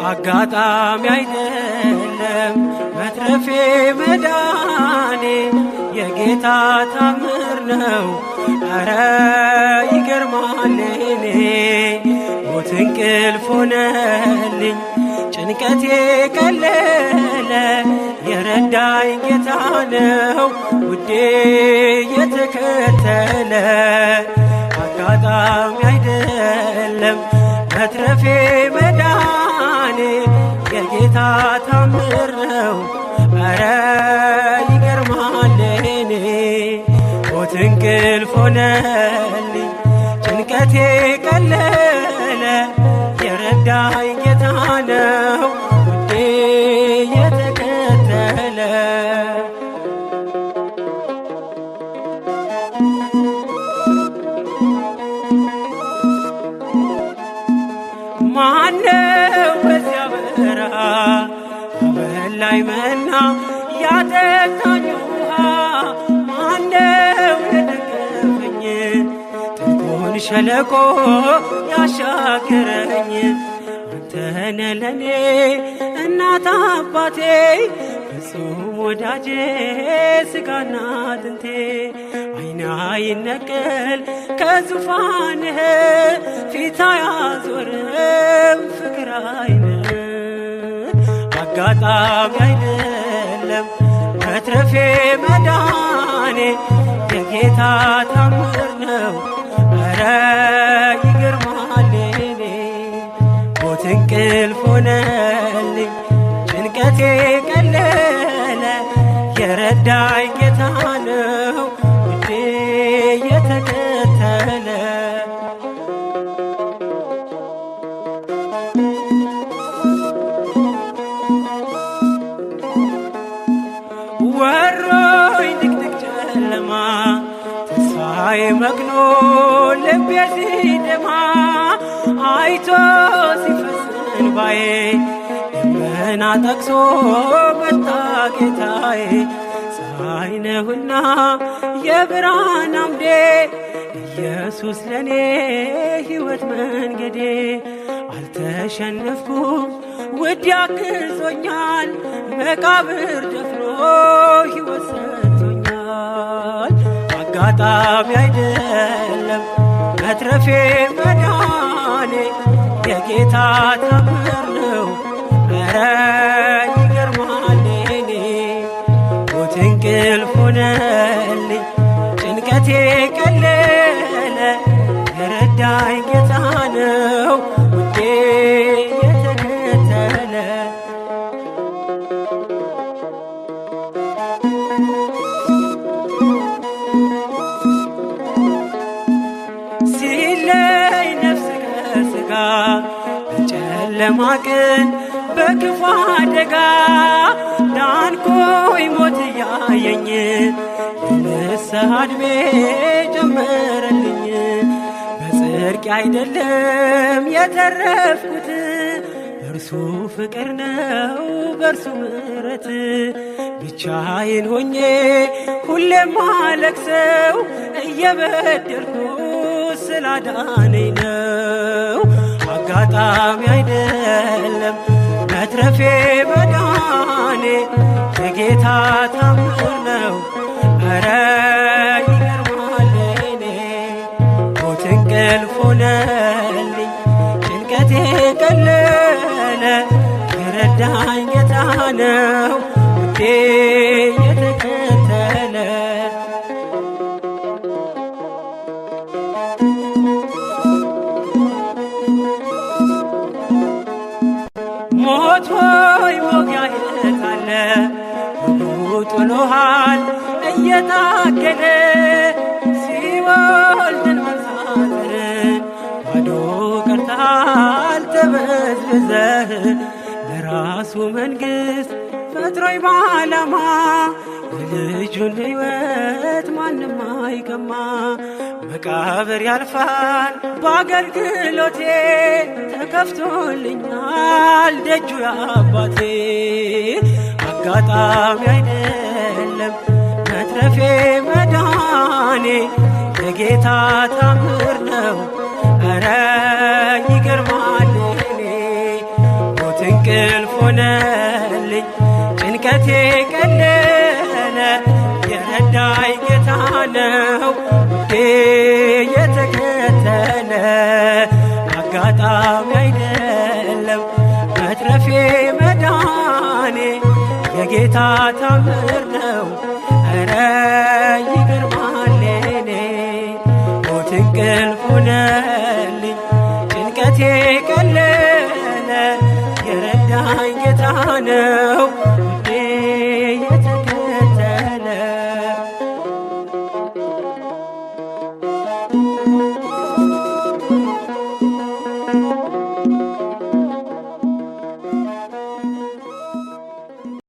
አጋጣሚ አይደለም መትረፌ መዳኔ የጌታ ታምር ነው። አረ ይገርማል እኔ ሞት እንቅልፍ ሆነልኝ ጭንቀቴ ቀለለ የረዳኝ ጌታ ነው ውዴ የተከተለ። አጋጣሚ አይደለም መትረፌ መዳኔ የጌታ ታምር ነው። አረ ይገርማል እኔ ሞት እንቅልፍ ሆነልኝ ጭንቀቴ ቀለለ የረዳኝ ጌታ ነው ውዴ የተከተለ። ማነው በዚያ በረሃ በላይ መና ያጠጣኝ ውሃ? ማነው የደገፈኝ ጥልቁን ሸለቆ ያሻገረኝ? አንተነ ለኔ እናት አባቴ ፍጹም ወዳጄ ስጋና አጥንቴ። አይና ይነቀል ከዙፋንህ ፊት አያዞርም ፍቅር አይንህ። አጋጣሚ አይደለም መትረፌ መዳኔ የጌታ ታምር ነው። አረ ይገርማል እኔ ሞት እንቅልፍ ሆነልኝ ጭንቀቴ ቀለለ የረዳኝ ጌታ ነው ውዴ የተከተለ። ወሮኝ ድቅድቅ ጨለማ ተስፋዬ መግኖ ልቤ ሲደማ አይቶ ሲፈስ እንባዬ ደመና ጠቅሶ መጣ ጌታዬ። ፀሐይ ነህና የብርሃን አምዴ ኢየሱስ ለኔ ሕይወት መንገዴ። አልተሸነፍኩም ውድ ያግዞኛል መቃብር ደፍሮ ሕይወት ሰጥቶኛል። አጋጣሚ አይደለም መትረፌ መዳኔ የጌታ ታምር ነው። አረ ይገርማል እኔ ሞት እንቅልፍ ሆነልኝ ጭንቀቴ ቀለለ የረዳኝ ጌታ ነው ውዴ የተከተለ። ሲለይ ነፍስ ከሥጋ በጨለማ ቀን በክፉ አደጋ ዳንኩኝ ሞት እያየኝ የንስሐ ዕድሜ ጨመረልኝ። በጽድቅ አይደለም የተረፍኩት በእርሱ ፍቅር ነው በእርሱ ምሕረት። ብቻዬን ሆኜ ሁሌም ማለቅሰው እየበደልኩ ስላዳነኝ ነው። አጋጣሚ አይደለም መትረፌ መዳኔ የጌታ ታምር ነው። አረ ይገርማል እኔ ሞት እንቅልፍ ሆነልኝ ጭንቀቴ ቀለለ የረዳኝ ጌታ ነው ውዴ የተከተለ። ሞት ሆይ መውጊያ የት አለ? ጥሎሃል እየታገለ ሲኦል ድል መንሳትን ባዶ ቀርተሃል ተበዝብዘህ ለራሱ መንግሥት ፈጥሮኝ በዓላማ የልጁን ሕይወት ማንም አይቀማ። መቃብር ያልፋል በአገልግሎቴ ተከፍቶልኛል ደጁ የአባቴ። አጋጣሚ አይደለም መትረፌ መዳኔ የጌታ ታምር ነው ኧረ ይገርማል እኔ። ሞት እንቅልፍ ሆነልኝ ጭንቀቴ ቀለለ የረዳኝ ጌታ ነው ውዴ የተከተለ። አጋጣሚ አይደለም መትረፌ መዳኔ የጌታ ታምር ነው ኧረ ይገርማል እኔ። ሞት እንቅልፍ ሆነልኝ ጭንቀቴ ቀለለ የረዳኝ ጌታ ነው